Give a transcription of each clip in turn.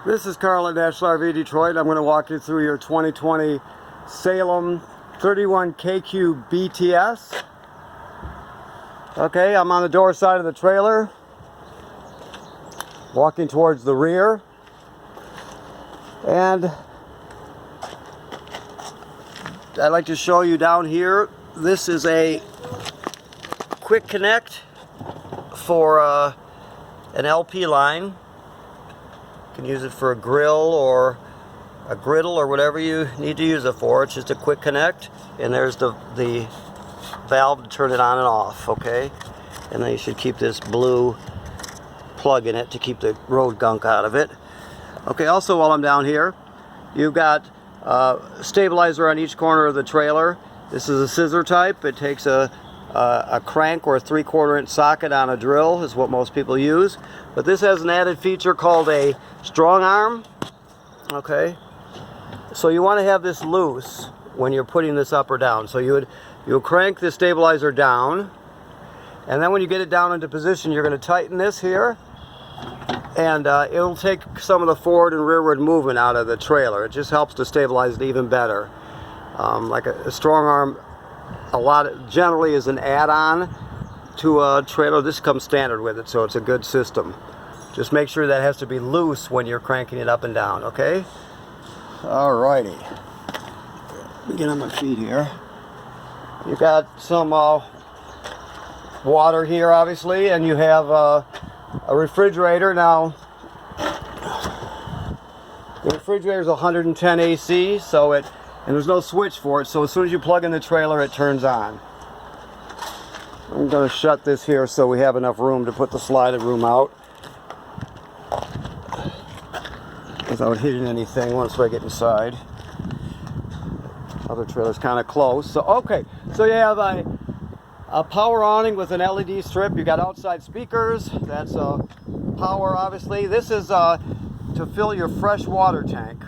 This is Carl at National RV Detroit. I'm going to walk you through your 2020 Salem 31KQBTS. Okay, I'm on the door side of the trailer, walking towards the rear, and I'd like to show you down here. This is a quick connect for an LP line. You can use it for a grill or a griddle or whatever you need to use it for. It's just a quick connect, and there's the valve to turn it on and off, okay? And then you should keep this blue plug in it to keep the road gunk out of it. Okay, also while I'm down here, you've got stabilizer on each corner of the trailer. This is a scissor type. It takes a crank or a 3/4 inch socket on a drill is what most people use. But this has an added feature called a strong arm. Okay, so you want to have this loose when you're putting this up or down. So you'll crank the stabilizer down, and then when you get it down into position, you're going to tighten this here, and it'll take some of the forward and rearward movement out of the trailer. It just helps to stabilize it even better. Like a strong arm, generally is an add-on to a trailer. This comes standard with it, so it's a good system. Just make sure that has to be loose when you're cranking it up and down, okay? Alrighty. Let me get on my feet here. You've got some water here, obviously, and you have a refrigerator. Now, the refrigerator is 110 AC, and there's no switch for it, so as soon as you plug in the trailer, it turns on. I'm going to shut this here so we have enough room to put the sliding room out without hitting anything once I get inside. Other trailer's kind of close. So okay, so you have a power awning with an LED strip. You got outside speakers. That's power, obviously. This is to fill your fresh water tank.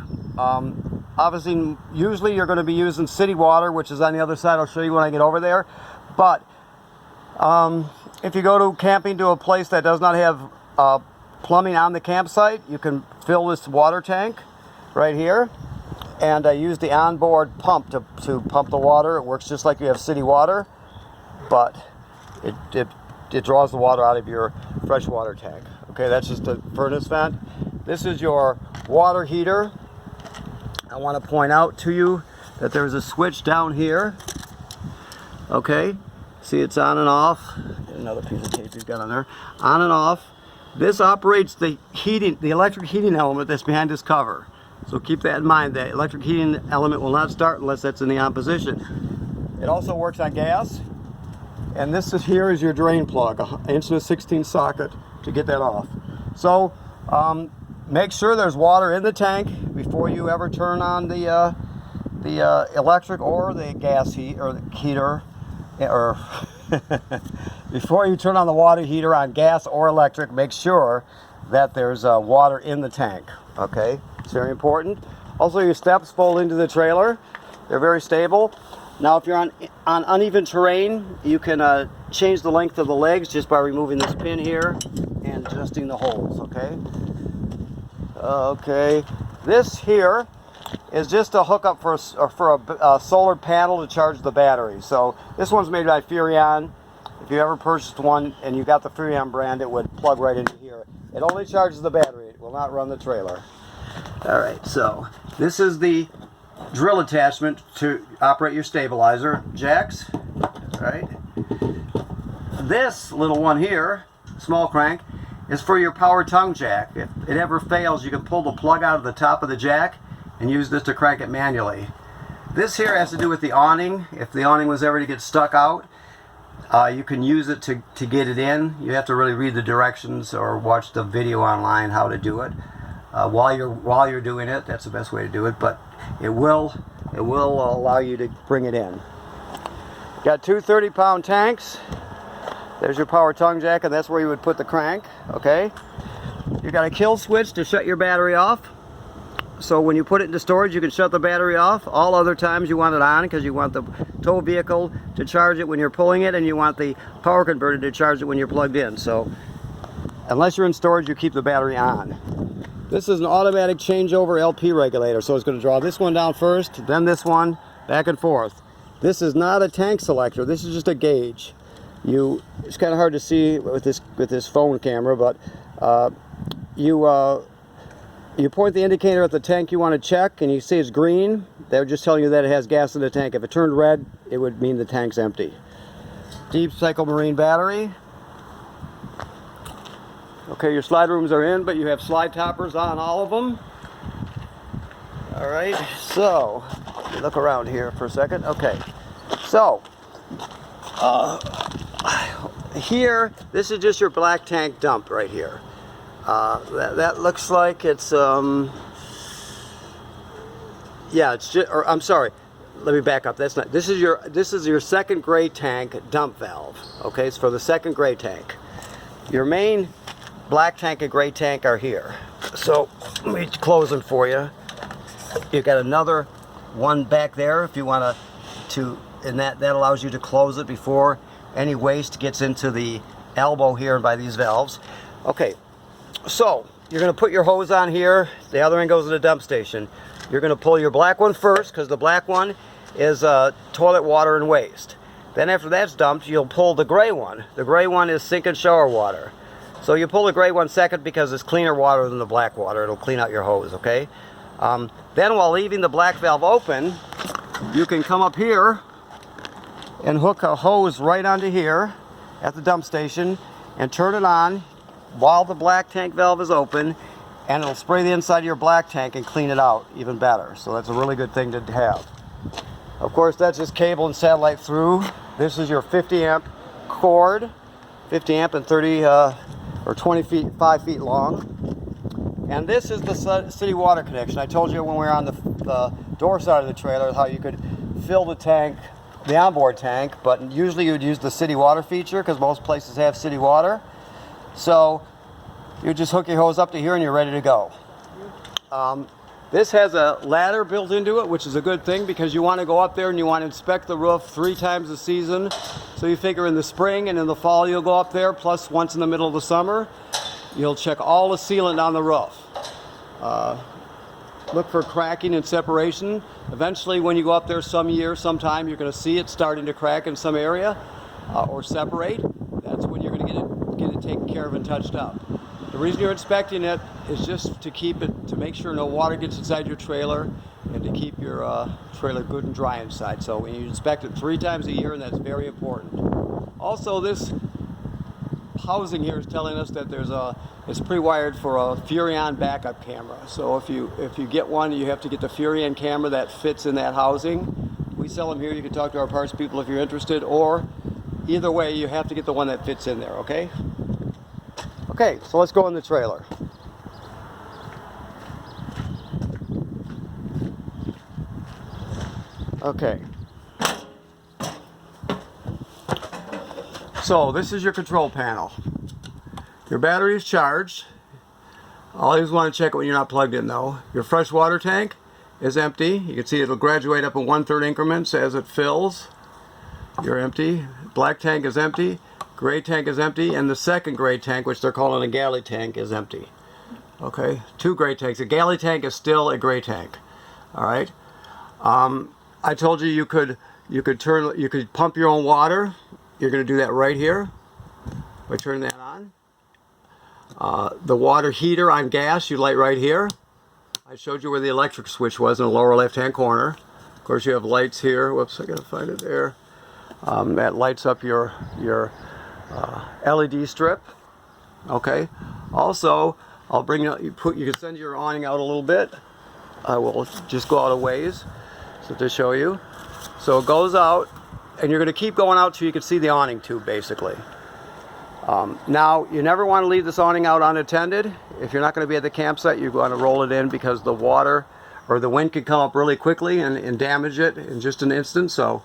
Obviously, usually you're going to be using city water, which is on the other side. I'll show you when I get over there. But if you go to camping to a place that does not have plumbing on the campsite, you can fill this water tank right here and use the onboard pump to pump the water. It works just like you have city water, but it draws the water out of your fresh water tank. Okay, that's just a furnace vent. This is your water heater. I want to point out to you that there's a switch down here. Okay, see, it's on and off. Get another piece of tape he's got on there. On and off. This operates the electric heating element that's behind this cover. So keep that in mind. The electric heating element will not start unless that's in the on position. It also works on gas. And this here is your drain plug, an 1.16" socket to get that off. So make sure there's water in the tank before you ever turn on the electric or the gas heater, or before you turn on the water heater on gas or electric, make sure that there's water in the tank. Okay, it's very important. Also, your steps fold into the trailer. They're very stable. Now, if you're on uneven terrain, you can change the length of the legs just by removing this pin here and adjusting the holes. Okay. Okay, this here is just a hookup for a solar panel to charge the battery. So this one's made by Furrion. If you ever purchased one and you got the Furrion brand, it would plug right into here. It only charges the battery. It will not run the trailer. All right, so this is the drill attachment to operate your stabilizer jacks. All right. This little one here, small crank, is for your power tongue jack. If it ever fails, you can pull the plug out of the top of the jack and use this to crank it manually. This here has to do with the awning. If the awning was ever to get stuck out, you can use it to get it in. You have to really read the directions or watch the video online how to do it. While you're doing it, that's the best way to do it, but it will allow you to bring it in. Got two 30-pound tanks. There's your power tongue jack, and that's where you would put the crank. Okay, you got a kill switch to shut your battery off. So when you put it into storage, you can shut the battery off. All other times you want it on because you want the tow vehicle to charge it when you're pulling it, and you want the power converter to charge it when you're plugged in. So unless you're in storage, you keep the battery on. This is an automatic changeover LP regulator, so it's going to draw this one down first, then this one, back and forth. This is not a tank selector, this is just a gauge. It's kind of hard to see with this phone camera, but you point the indicator at the tank you want to check, and you see it's green. They're just telling you that it has gas in the tank. If it turned red, it would mean the tank's empty. Deep cycle marine battery. Okay, your slide rooms are in, but you have slide toppers on all of them. All right, so let me look around here for a second. Okay, so here, this is just your black tank dump right here. That looks like it's yeah, it's just, or I'm sorry, let me back up. That's not. This is your second gray tank dump valve. Okay, it's for the second gray tank. Your main black tank and gray tank are here. So let me close them for you. You've got another one back there if you want to, and that allows you to close it before any waste gets into the elbow here by these valves. Okay, so you're going to put your hose on here. The other end goes to the dump station. You're going to pull your black one first because the black one is toilet water and waste. Then after that's dumped, you'll pull the gray one. The gray one is sink and shower water. So you pull the gray one second because it's cleaner water than the black water. It'll clean out your hose, okay? Then while leaving the black valve open, you can come up here and hook a hose right onto here at the dump station and turn it on while the black tank valve is open, and it'll spray the inside of your black tank and clean it out even better. So that's a really good thing to have. Of course, that's just cable and satellite through. This is your 50 amp cord, 50 amp and 30 or 25 feet long. And this is the city water connection. I told you when we were on the door side of the trailer how you could fill the tank, the onboard tank, but usually you'd use the city water feature because most places have city water. So you just hook your hose up to here and you're ready to go. This has a ladder built into it, which is a good thing because you want to go up there and you want to inspect the roof 3 times a season. So you figure in the spring and in the fall you'll go up there, plus once in the middle of the summer. You'll check all the sealant on the roof. Look for cracking and separation. Eventually when you go up there sometime, you're going to see it starting to crack in some area or separate. That's when you're going to get it taken care of and touched up. The reason you're inspecting it is just to make sure no water gets inside your trailer and to keep your trailer good and dry inside. So when you inspect it 3 times a year, and that's very important. Also, this housing here is telling us that it's pre-wired for a Furrion backup camera. So if you get one, you have to get the Furrion camera that fits in that housing. We sell them here. You can talk to our parts people if you're interested, or either way, you have to get the one that fits in there, okay? Okay, so let's go in the trailer. Okay. So this is your control panel. Your battery is charged. Always want to check it when you're not plugged in though. Your fresh water tank is empty. You can see it'll graduate up in 1/3 increments as it fills. You're empty. Black tank is empty. Gray tank is empty, and the second gray tank, which they're calling a galley tank, is empty. Okay, 2 gray tanks. A galley tank is still a gray tank. All right. I told you you could pump your own water. You're going to do that right here by turning that on. The water heater on gas, you light right here. I showed you where the electric switch was in the lower left-hand corner. Of course, you have lights here. Whoops, I gotta find it there. That lights up your LED strip. Okay. Also, I'll bring you can send your awning out a little bit. I will just go out a ways so to show you. So it goes out, and you're going to keep going out till you can see the awning tube, basically. Now, you never want to leave this awning out unattended. If you're not going to be at the campsite, you're going to roll it in because the water or the wind can come up really quickly and damage it in just an instant. So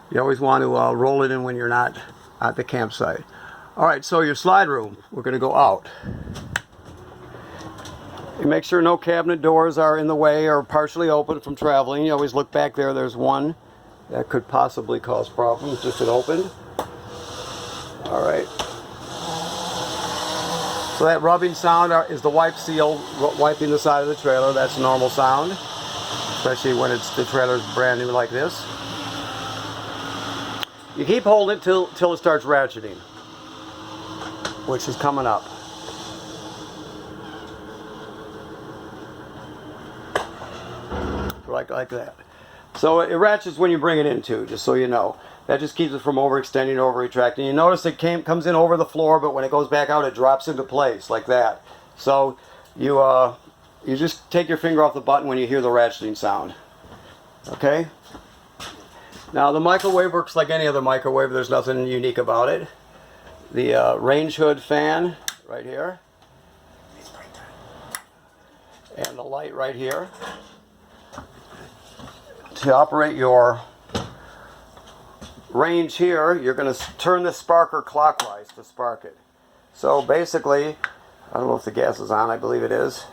you always want to roll it in when you're not at the campsite. All right, so your slide room, we're going to go out. You make sure no cabinet doors are in the way or partially open from traveling. You always look back there. There's one that could possibly cause problems if it opened. All right. So that rubbing sound is the wipe seal wiping the side of the trailer. That's a normal sound, especially when the trailer's brand new like this. You keep holding it till it starts ratcheting, which is coming up. Like that. So it ratchets when you bring it in too, just so you know. That just keeps it from overextending, over-retracting. You notice it comes in over the floor, but when it goes back out, it drops into place like that. So you just take your finger off the button when you hear the ratcheting sound. Okay? Now the microwave works like any other microwave. There's nothing unique about it. The range hood fan right here. And the light right here. To operate your range here, you're going to turn the sparker clockwise to spark it. So basically, I don't know if the gas is on, I believe it is.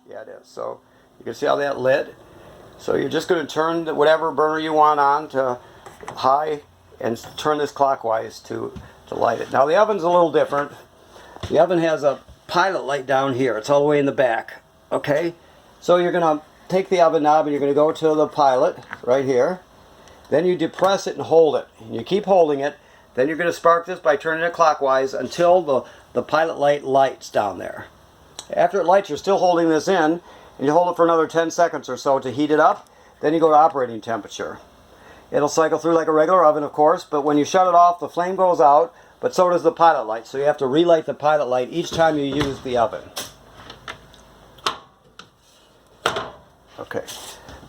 Yeah, it is. So you can see how that lit. So you're just going to turn whatever burner you want on to high and turn this clockwise to light it. Now the oven's a little different. The oven has a pilot light down here. It's all the way in the back. Okay? So you're going to take the oven knob and you're going to go to the pilot right here. Then you depress it and hold it. And you keep holding it. Then you're going to spark this by turning it clockwise until the pilot light lights down there. After it lights, you're still holding this in, and you hold it for another 10 seconds or so to heat it up. Then you go to operating temperature. It'll cycle through like a regular oven, of course, but when you shut it off, the flame goes out, but so does the pilot light. So you have to relight the pilot light each time you use the oven. Okay.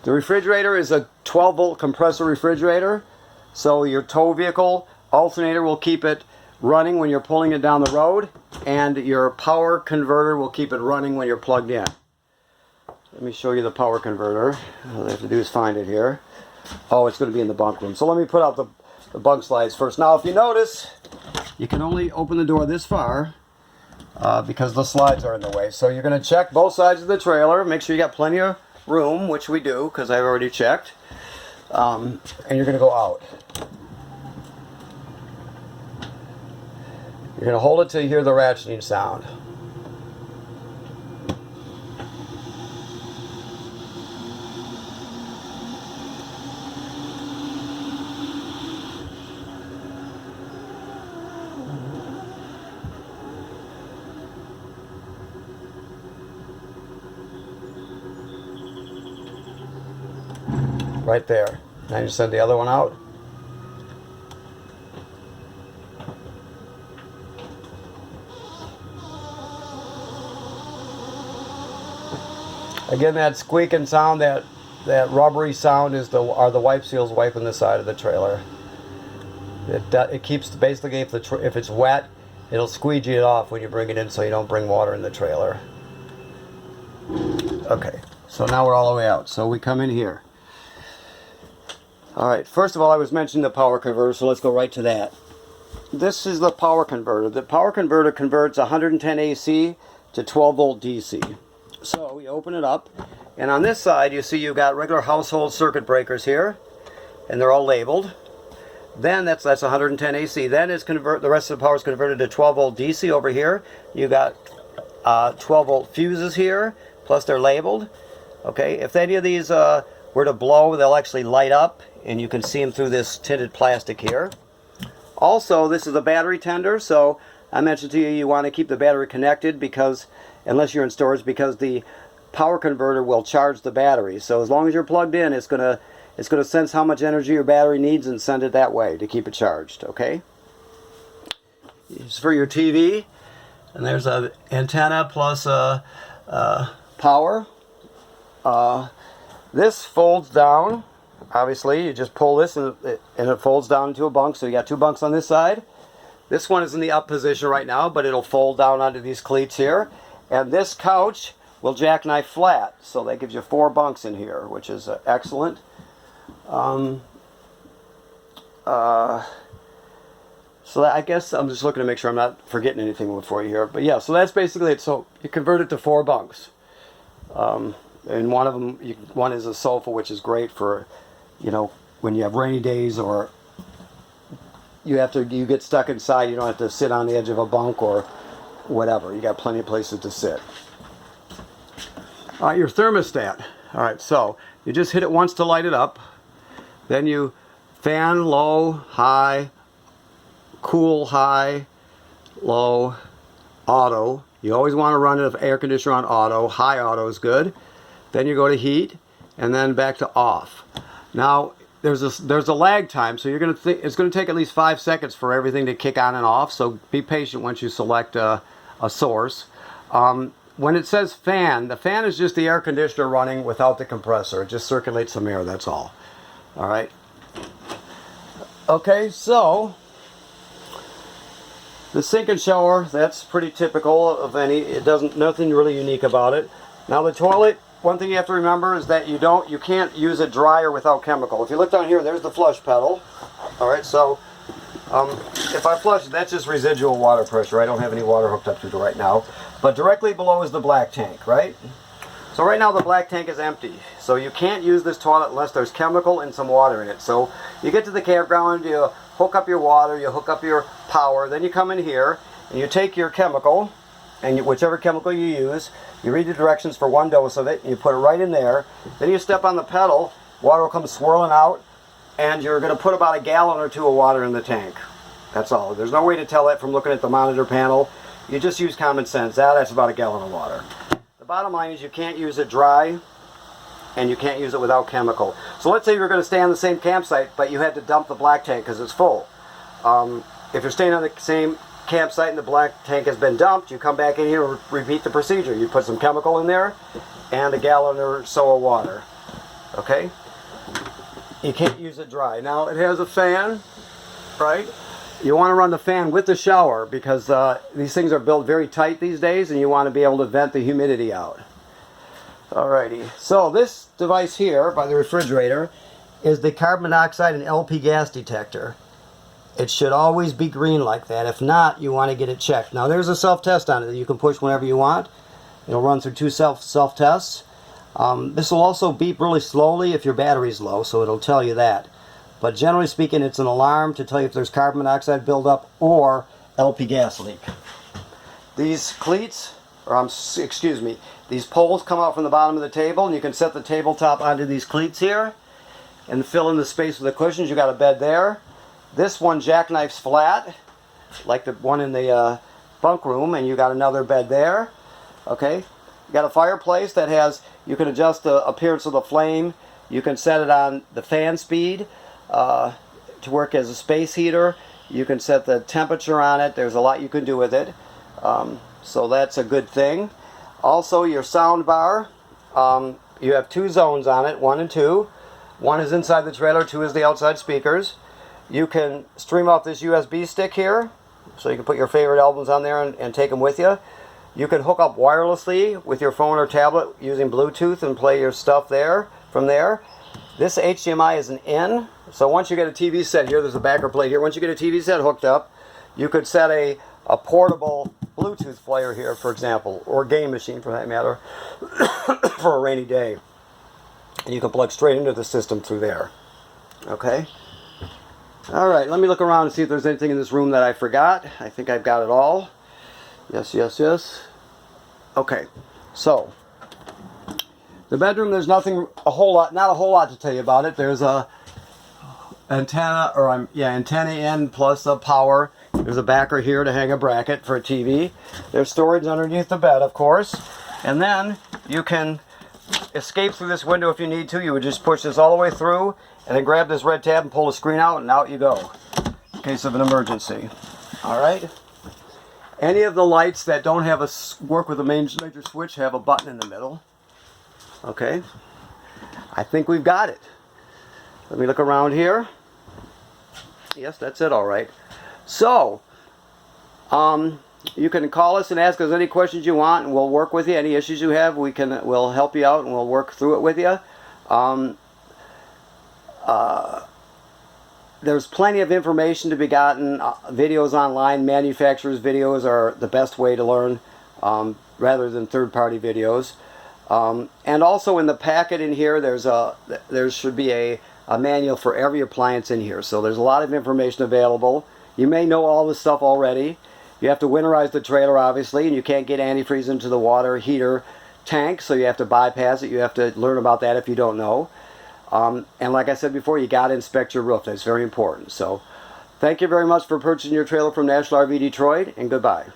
The refrigerator is a 12-volt compressor refrigerator, so your tow vehicle alternator will keep it running when you're pulling it down the road, and your power converter will keep it running when you're plugged in. Let me show you the power converter. All I have to do is find it here. Oh, it's going to be in the bunk room. So let me put out the bunk slides first. Now, if you notice, you can only open the door this far because the slides are in the way. So you're going to check both sides of the trailer, make sure you got plenty of room, which we do because I've already checked, and you're going to go out. You're going to hold it till you hear the ratcheting sound. Right there. Now you send the other one out. Again, that squeaking sound, that rubbery sound are the wipe seals wiping the side of the trailer. It keeps basically if it's wet, it'll squeegee it off when you bring it in, so you don't bring water in the trailer. Okay, so now we're all the way out. So we come in here. All right, first of all, I was mentioning the power converter, so let's go right to that. This is the power converter. The power converter converts 110 AC to 12 volt DC. So we open it up, and on this side, you see you've got regular household circuit breakers here, and they're all labeled. Then that's 110 AC. Then the rest of the power is converted to 12 volt DC over here. You got 12 volt fuses here, plus they're labeled. Okay, if any of these were to blow, they'll actually light up, and you can see them through this tinted plastic here. Also, this is a battery tender, so I mentioned to you you want to keep the battery connected because, unless you're in storage, because the power converter will charge the battery. So as long as you're plugged in, it's gonna sense how much energy your battery needs and send it that way to keep it charged. Okay. It's for your TV, and there's an antenna plus power. This folds down. Obviously, you just pull this and it folds down into a bunk. So you got two bunks on this side. This one is in the up position right now, but it'll fold down onto these cleats here. And this couch will jackknife flat. So that gives you 4 bunks in here, which is excellent. So I guess I'm just looking to make sure I'm not forgetting anything for you here. But yeah, so that's basically it. So you convert it to 4 bunks. And one of them, one is a sofa, which is great for, when you have rainy days or you get stuck inside, you don't have to sit on the edge of a bunk or whatever. You got plenty of places to sit. All right, your thermostat. All right, so you just hit it once to light it up. Then you fan low, high, cool, high, low, auto. You always want to run the air conditioner on auto. High auto is good. Then you go to heat, and then back to off. Now there's a lag time, so it's going to take at least 5 seconds for everything to kick on and off. So be patient once you select a source. When it says fan, the fan is just the air conditioner running without the compressor. It just circulates some air. That's all. All right. Okay, so the sink and shower, that's pretty typical of any. Nothing really unique about it. Now the toilet, one thing you have to remember is that you can't use a dryer without chemical. If you look down here, there's the flush pedal. All right, so if I flush, that's just residual water pressure. I don't have any water hooked up to it right now. But directly below is the black tank, right? So right now the black tank is empty. So you can't use this toilet unless there's chemical and some water in it. So you get to the campground, you hook up your water, you hook up your power, then you come in here and you take your chemical, and whichever chemical you use, you read the directions for 1 dose of it, and you put it right in there. Then you step on the pedal, water will come swirling out, and you're going to put about 1 gallon or 2 of water in the tank. That's all. There's no way to tell that from looking at the monitor panel. You just use common sense. That's about 1 gallon of water. The bottom line is you can't use it dry, and you can't use it without chemical. So let's say you're going to stay on the same campsite, but you had to dump the black tank because it's full. If you're staying on the same campsite and the black tank has been dumped, you come back in here and repeat the procedure. You put some chemical in there and 1 gallon or so of water. Okay? You can't use it dry. Now it has a fan, right? You want to run the fan with the shower because these things are built very tight these days, and you want to be able to vent the humidity out. Alrighty, so this device here by the refrigerator is the carbon monoxide and LP gas detector. It should always be green like that. If not, you want to get it checked. Now there's a self-test on it that you can push whenever you want. It'll run through 2 self-tests. This will also beep really slowly if your battery's low, so it'll tell you that. But generally speaking, it's an alarm to tell you if there's carbon monoxide buildup or LP gas leak. These cleats, these poles come out from the bottom of the table, and you can set the tabletop onto these cleats here and fill in the space with the cushions. You got a bed there. This one jackknifes flat, like the one in the bunk room, and you got another bed there. Okay, you got a fireplace that has, you can adjust the appearance of the flame. You can set it on the fan speed to work as a space heater. You can set the temperature on it. There's a lot you can do with it. So that's a good thing. Also, your sound bar, you have 2 zones on it, 1 and 2. 1 is inside the trailer, 2 is the outside speakers. You can stream off this USB stick here, so you can put your favorite albums on there and take them with you. You can hook up wirelessly with your phone or tablet using Bluetooth and play your stuff there from there. This HDMI is an in, so once you get a TV set here, there's a backer plate here. Once you get a TV set hooked up, you could set a portable Bluetooth player here, for example, or game machine for that matter, for a rainy day. And you can plug straight into the system through there. Okay? Alright, let me look around and see if there's anything in this room that I forgot. I think I've got it all. Yes, yes, yes. Okay, so the bedroom, there's not a whole lot to tell you about it. There's a antenna in plus a power. There's a backer here to hang a bracket for a TV. There's storage underneath the bed, of course. And then you can escape through this window if you need to. You would just push this all the way through and then grab this red tab and pull the screen out, and out you go in case of an emergency. Alright? Any of the lights that don't have work with a major switch have a button in the middle. Okay? I think we've got it. Let me look around here. Yes, that's it, alright. So, you can call us and ask us any questions you want, and we'll work with you. Any issues you have, we'll help you out, and we'll work through it with you. There's plenty of information to be gotten. Videos online, manufacturers' videos are the best way to learn, rather than third-party videos. And also in the packet in here, there should be a manual for every appliance in here. So there's a lot of information available. You may know all this stuff already. You have to winterize the trailer, obviously, and you can't get antifreeze into the water heater tank, so you have to bypass it. You have to learn about that if you don't know. And like I said before, you got to inspect your roof. That's very important. So thank you very much for purchasing your trailer from National RV Detroit, and goodbye.